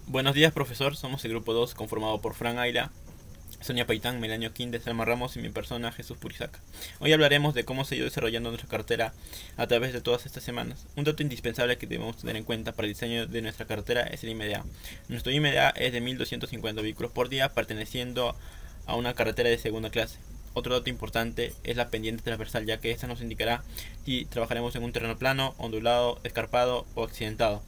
Buenos días, profesor. Somos el grupo 2 conformado por Fran Ayla, Sonia Paitán, Melanio Quindes, Selma Ramos y mi persona, Jesús Purizaca. Hoy hablaremos de cómo se ha ido desarrollando nuestra cartera a través de todas estas semanas. Un dato indispensable que debemos tener en cuenta para el diseño de nuestra cartera es el IMDA. Nuestro IMDA es de 1250 vehículos por día, perteneciendo a una carretera de segunda clase. Otro dato importante es la pendiente transversal, ya que esta nos indicará si trabajaremos en un terreno plano, ondulado, escarpado o accidentado.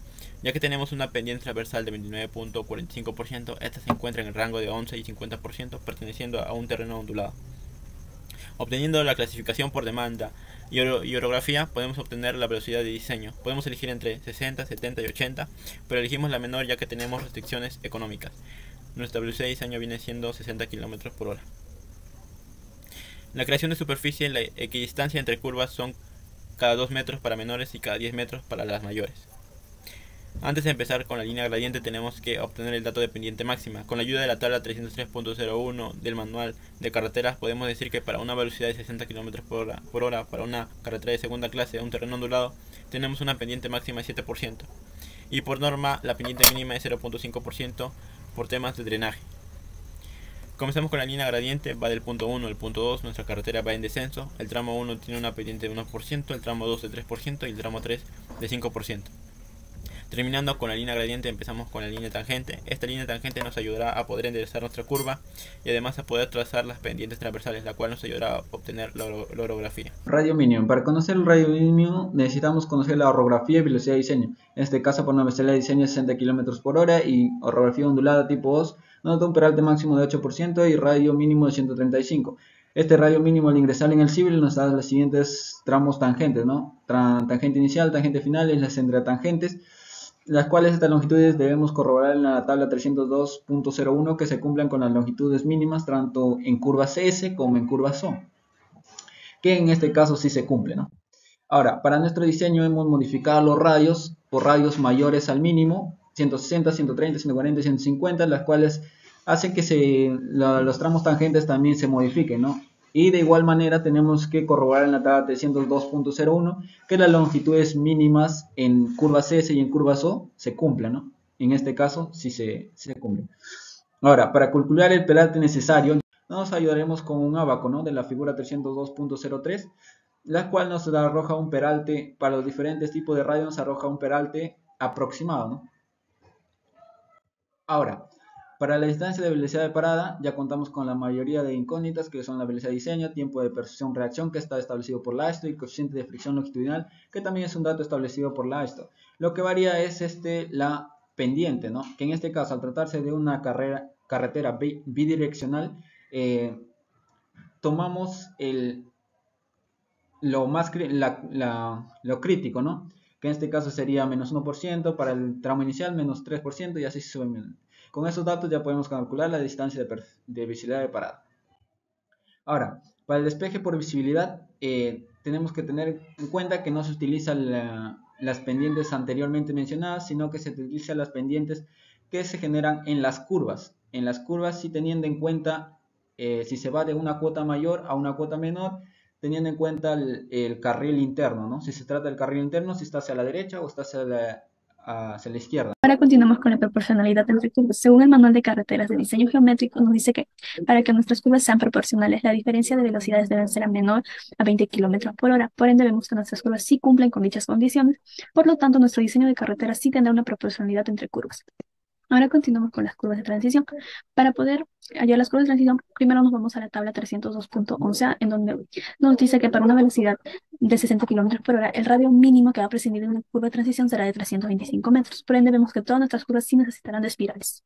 Ya que tenemos una pendiente transversal de 29.45%, esta se encuentra en el rango de 11 y 50%, perteneciendo a un terreno ondulado. Obteniendo la clasificación por demanda y orografía, podemos obtener la velocidad de diseño. Podemos elegir entre 60, 70 y 80, pero elegimos la menor ya que tenemos restricciones económicas. Nuestra velocidad de diseño viene siendo 60 km por hora. La creación de superficie, la equidistancia entre curvas son cada 2 metros para menores y cada 10 metros para las mayores. Antes de empezar con la línea gradiente tenemos que obtener el dato de pendiente máxima. Con la ayuda de la tabla 303.01 del manual de carreteras podemos decir que para una velocidad de 60 km por hora para una carretera de segunda clase de un terreno ondulado tenemos una pendiente máxima de 7%. Y por norma la pendiente mínima es 0.5% por temas de drenaje. Comenzamos con la línea gradiente, va del punto 1 al punto 2, nuestra carretera va en descenso. El tramo 1 tiene una pendiente de 1%, el tramo 2 de 3% y el tramo 3 de 5%. Terminando con la línea gradiente empezamos con la línea tangente. Esta línea tangente nos ayudará a poder enderezar nuestra curva y además a poder trazar las pendientes transversales, la cual nos ayudará a obtener la orografía. Radio mínimo. Para conocer el radio mínimo necesitamos conocer la orografía y velocidad de diseño. En este caso, por una velocidad de diseño de 60 km por hora y orografía ondulada tipo 2, nos da un peralte máximo de 8% y radio mínimo de 135. Este radio mínimo al ingresar en el civil nos da los siguientes tramos tangentes, ¿no? Tangente inicial, tangente final y las entretangentes, las cuales estas longitudes debemos corroborar en la tabla 302.01 que se cumplan con las longitudes mínimas tanto en curvas S como en curvas O, que en este caso sí se cumple, ¿no? Ahora, para nuestro diseño hemos modificado los radios por radios mayores al mínimo, 160, 130, 140 y 150, las cuales hacen que los tramos tangentes también se modifiquen, ¿no? Y de igual manera tenemos que corroborar en la tabla 302.01 que las longitudes mínimas en curvas S y en curvas O se cumplan, ¿no? En este caso sí se cumplen. Ahora, para calcular el peralte necesario, nos ayudaremos con un ábaco, ¿no? De la figura 302.03, la cual nos arroja un peralte, para los diferentes tipos de radio nos arroja un peralte aproximado, ¿no? Ahora, para la distancia de velocidad de parada, ya contamos con la mayoría de incógnitas, que son la velocidad de diseño, tiempo de percepción-reacción, que está establecido por la AESTO, y coeficiente de fricción longitudinal, que también es un dato establecido por la AESTO. Lo que varía es la pendiente, ¿no? Que en este caso, al tratarse de una carretera bidireccional, tomamos lo crítico, ¿no? Que en este caso sería menos 1%, para el tramo inicial menos 3% y así sucesivamente. Con esos datos ya podemos calcular la distancia de visibilidad de parada. Ahora, para el despeje por visibilidad, tenemos que tener en cuenta que no se utilizan las pendientes anteriormente mencionadas, sino que se utilizan las pendientes que se generan en las curvas. En las curvas sí teniendo en cuenta si se va de una cuota mayor a una cuota menor, teniendo en cuenta el carril interno, ¿no? Si se trata del carril interno, si está hacia la derecha o está hacia la izquierda. Ahora continuamos con la proporcionalidad entre curvas. Según el manual de carreteras de diseño geométrico, nos dice que para que nuestras curvas sean proporcionales, la diferencia de velocidades debe ser menor a 20 km por hora. Por ende, vemos que nuestras curvas sí cumplen con dichas condiciones. Por lo tanto, nuestro diseño de carretera sí tendrá una proporcionalidad entre curvas. Ahora continuamos con las curvas de transición. Para poder hallar las curvas de transición, primero nos vamos a la tabla 302.11, en donde nos dice que para una velocidad de 60 km por hora, el radio mínimo que va a prescindir de una curva de transición será de 325 metros. Por ende, vemos que todas nuestras curvas sí necesitarán de espirales.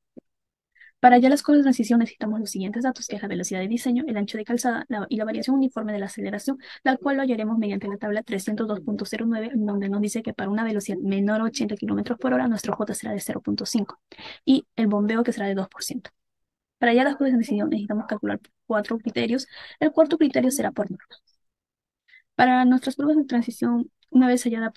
Para hallar las curvas de transición necesitamos los siguientes datos, que es la velocidad de diseño, el ancho de calzada y la variación uniforme de la aceleración, la cual lo hallaremos mediante la tabla 302.09, en donde nos dice que para una velocidad menor a 80 km por hora, nuestro J será de 0.5 y el bombeo que será de 2%. Para hallar las curvas de transición necesitamos calcular 4 criterios. El cuarto criterio será por norma. Para nuestras curvas de transición, una vez hallada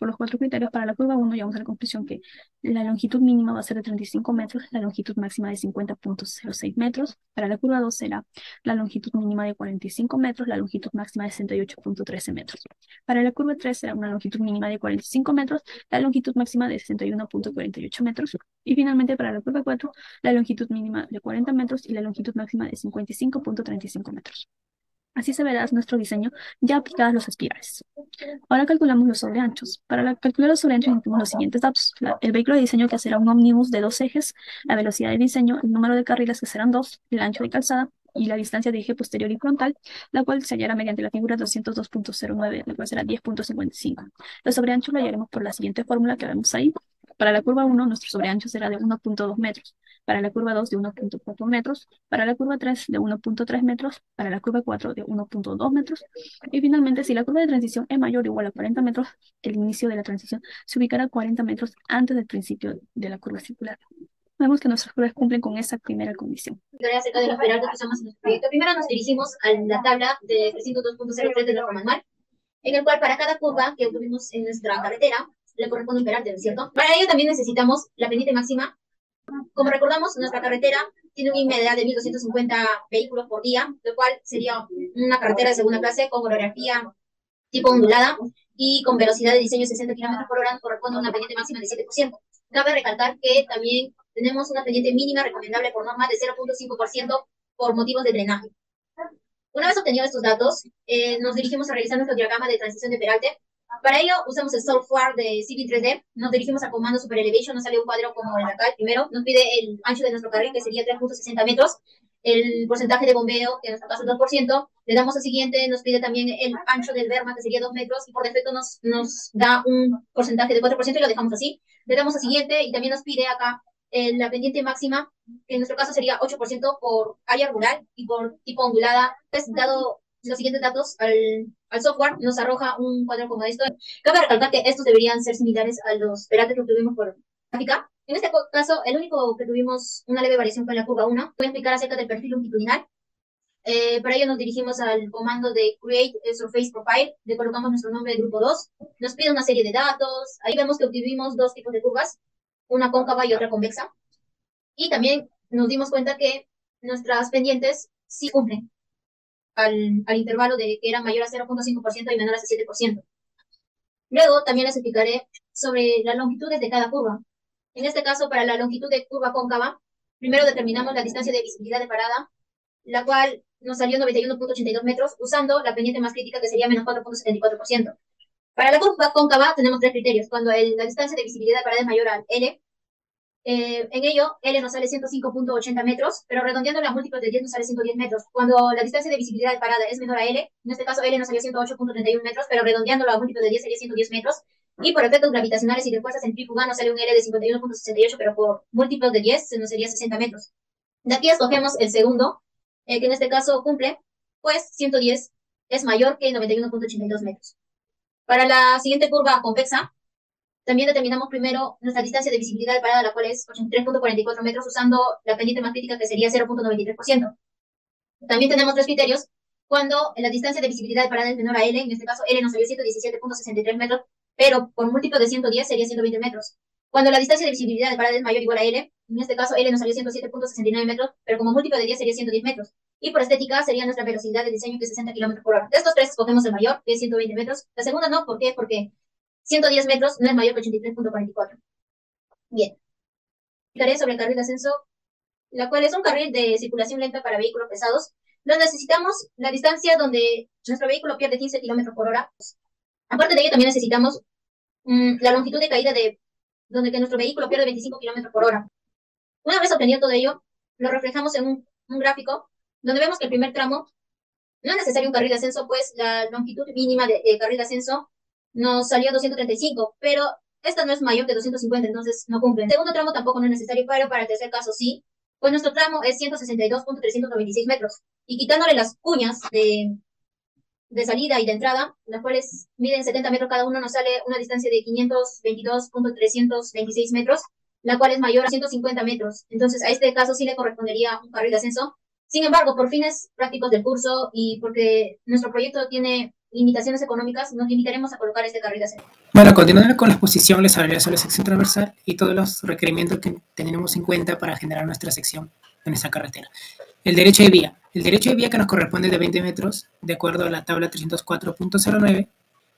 por los 4 criterios, para la curva 1 llegamos a la conclusión que la longitud mínima va a ser de 35 metros, la longitud máxima de 50,06 metros. Para la curva 2 será la longitud mínima de 45 metros, la longitud máxima de 68,13 metros. Para la curva 3 será una longitud mínima de 45 metros, la longitud máxima de 61,48 metros. Y finalmente para la curva 4, la longitud mínima de 40 metros y la longitud máxima de 55,35 metros. Así se verá nuestro diseño ya aplicadas los espirales. Ahora calculamos los sobreanchos. Para calcular los sobreanchos incluimos los siguientes datos. El vehículo de diseño, que será un ómnibus de 2 ejes, la velocidad de diseño, el número de carriles, que serán 2, el ancho de calzada y la distancia de eje posterior y frontal, la cual se hallará mediante la figura 202,09, la cual será 10,55. Los sobreanchos lo hallaremos por la siguiente fórmula que vemos ahí. Para la curva 1, nuestro sobreancho será de 1,2 metros. Para la curva 2, de 1,4 metros. Para la curva 3, de 1,3 metros. Para la curva 4, de 1,2 metros. Y finalmente, si la curva de transición es mayor o igual a 40 metros, el inicio de la transición se ubicará a 40 metros antes del principio de la curva circular. Vemos que nuestras curvas cumplen con esa primera condición. Acerca de los peraltes que usamos en nuestro proyecto. Primero nos dirigimos a la tabla de 302.03 de nuestro manual, en el cual para cada curva que obtuvimos en nuestra carretera le corresponde un peralte, ¿no es cierto? Para ello también necesitamos la pendiente máxima. Como recordamos, nuestra carretera tiene un IME de edad de 1.250 vehículos por día, lo cual sería una carretera de segunda clase con orografía tipo ondulada y con velocidad de diseño 60 km por hora, corresponde a una pendiente máxima de 7%. Cabe recalcar que también tenemos una pendiente mínima recomendable por norma de 0,5% por motivos de drenaje. Una vez obtenidos estos datos, nos dirigimos a realizar nuestro diagrama de transición de peralte. Para ello usamos el software de Civil 3D, nos dirigimos a comando Super Elevation, nos sale un cuadro como el de acá. Primero nos pide el ancho de nuestro carril, que sería 3,60 metros, el porcentaje de bombeo, que en nuestro caso es 2%, le damos al siguiente, nos pide también el ancho del berma, que sería 2 metros, y por defecto nos da un porcentaje de 4% y lo dejamos así. Le damos al siguiente y también nos pide acá la pendiente máxima, que en nuestro caso sería 8% por área rural y por tipo ondulada. Pues, dado los siguientes datos al software, nos arroja un cuadro como esto. Cabe recalcar que estos deberían ser similares a los peraltes que tuvimos por gráfica. En este caso, el único que tuvimos una leve variación fue en la curva 1. Voy a explicar acerca del perfil longitudinal. Para ello nos dirigimos al comando de Create Surface Profile, le colocamos nuestro nombre de grupo 2, nos pide una serie de datos, ahí vemos que obtuvimos dos tipos de curvas, una cóncava y otra convexa, y también nos dimos cuenta que nuestras pendientes sí cumplen al intervalo de que era mayor a 0,5% y menor a 7%. Luego también les explicaré sobre las longitudes de cada curva. En este caso, para la longitud de curva cóncava, primero determinamos la distancia de visibilidad de parada, la cual nos salió 91,82 metros, usando la pendiente más crítica, que sería menos 4,74%. Para la curva cóncava tenemos tres criterios. Cuando la distancia de visibilidad de parada es mayor al L, en ello, L nos sale 105,80 metros, pero redondeando las múltiples de 10 nos sale 110 metros. Cuando la distancia de visibilidad de parada es menor a L, en este caso L nos salió 108,31 metros, pero redondeando las múltiples de 10 sería 110 metros. Y por efectos gravitacionales y de fuerza centrífuga nos sale un L de 51,68, pero por múltiplos de 10 se nos sería 60 metros. De aquí escogemos el segundo, que en este caso cumple, pues 110 es mayor que 91,82 metros. Para la siguiente curva convexa, también determinamos primero nuestra distancia de visibilidad de parada, la cual es 83,44 metros, usando la pendiente más crítica, que sería 0,93%. También tenemos tres criterios. Cuando la distancia de visibilidad de parada es menor a L, en este caso L nos salió 117,63 metros, pero por múltiplo de 110 sería 120 metros. Cuando la distancia de visibilidad de parada es mayor o igual a L, en este caso L nos salió 107,69 metros, pero como múltiplo de 10 sería 110 metros. Y por estética sería nuestra velocidad de diseño, que es 60 km por hora. De estos tres escogemos el mayor, que es 120 metros. La segunda no, ¿por qué? Porque 110 metros no es mayor que 83,44. Bien. Explicaré sobre el carril de ascenso, la cual es un carril de circulación lenta para vehículos pesados. Donde necesitamos la distancia donde nuestro vehículo pierde 15 km por hora. Aparte de ello, también necesitamos la longitud de caída de donde que nuestro vehículo pierde 25 km por hora. Una vez obtenido todo ello, lo reflejamos en un gráfico donde vemos que el primer tramo no es necesario un carril de ascenso, pues la longitud mínima de carril de ascenso nos salió 235, pero esta no es mayor que 250, entonces no cumple. El segundo tramo tampoco no es necesario, pero para el tercer caso sí. Pues nuestro tramo es 162,396 metros. Y quitándole las cuñas de salida y de entrada, las cuales miden 70 metros cada uno, nos sale una distancia de 522,326 metros, la cual es mayor a 150 metros. Entonces, a este caso sí le correspondería un carril de ascenso. Sin embargo, por fines prácticos del curso y porque nuestro proyecto tiene limitaciones económicas, nos limitaremos a colocar este carril de acera. Bueno, continuando con la exposición, les hablaré sobre la sección transversal y todos los requerimientos que tenemos en cuenta para generar nuestra sección en nuestra carretera. El derecho de vía. El derecho de vía que nos corresponde de 20 metros, de acuerdo a la tabla 304.09,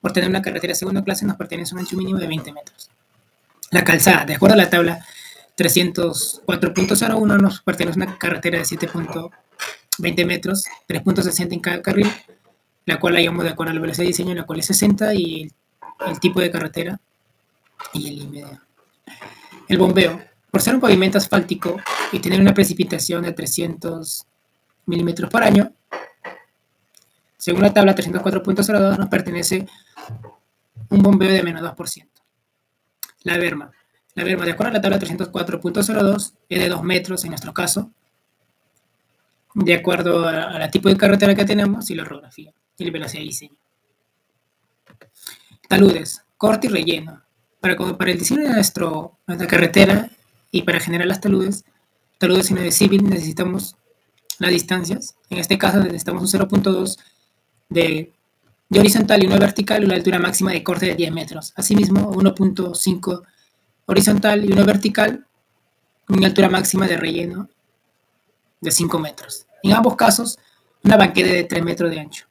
por tener una carretera de segunda clase nos pertenece un ancho mínimo de 20 metros. La calzada, de acuerdo a la tabla 304.01, nos pertenece una carretera de 7.20 metros, 3.60 en cada carril, la cual la llamamos de acuerdo a la velocidad de diseño, la cual es 60, y el tipo de carretera y el límite. El bombeo. Por ser un pavimento asfáltico y tener una precipitación de 300 milímetros por año, según la tabla 304.02, nos pertenece un bombeo de menos 2%. La berma. La berma, de acuerdo a la tabla 304.02, es de 2 metros en nuestro caso, de acuerdo a la tipo de carretera que tenemos y la orografía y la velocidad de diseño. Taludes, corte y relleno. Para el diseño de nuestra carretera y para generar las taludes en el civil necesitamos las distancias. En este caso necesitamos un 0.2 de horizontal y 1 vertical y una altura máxima de corte de 10 metros. Asimismo, 1.5 horizontal y 1 vertical y una altura máxima de relleno de 5 metros. En ambos casos, una banqueta de 3 metros de ancho.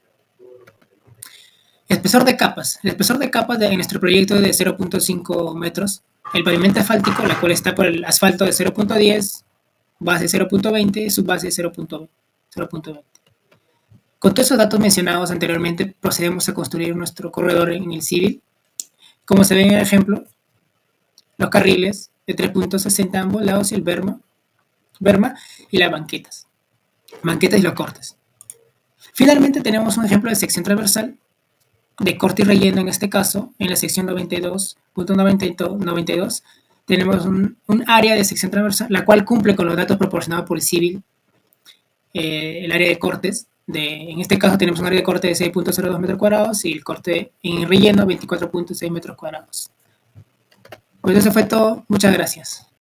Espesor de capas. El espesor de capas de nuestro proyecto es de 0.5 metros. El pavimento asfáltico, la cual está por el asfalto de 0.10, base 0.20, subbase 0.20. Con todos esos datos mencionados anteriormente, procedemos a construir nuestro corredor en el civil. Como se ve en el ejemplo, los carriles de 3.60 a ambos lados y el berma y las banquetas y los cortes. Finalmente tenemos un ejemplo de sección transversal de corte y relleno. En este caso, en la sección 92.92 tenemos un área de sección transversal, la cual cumple con los datos proporcionados por el civil, el área de cortes. En este caso tenemos un área de corte de 6.02 metros cuadrados y el corte en relleno 24.6 metros cuadrados. Pues eso fue todo. Muchas gracias.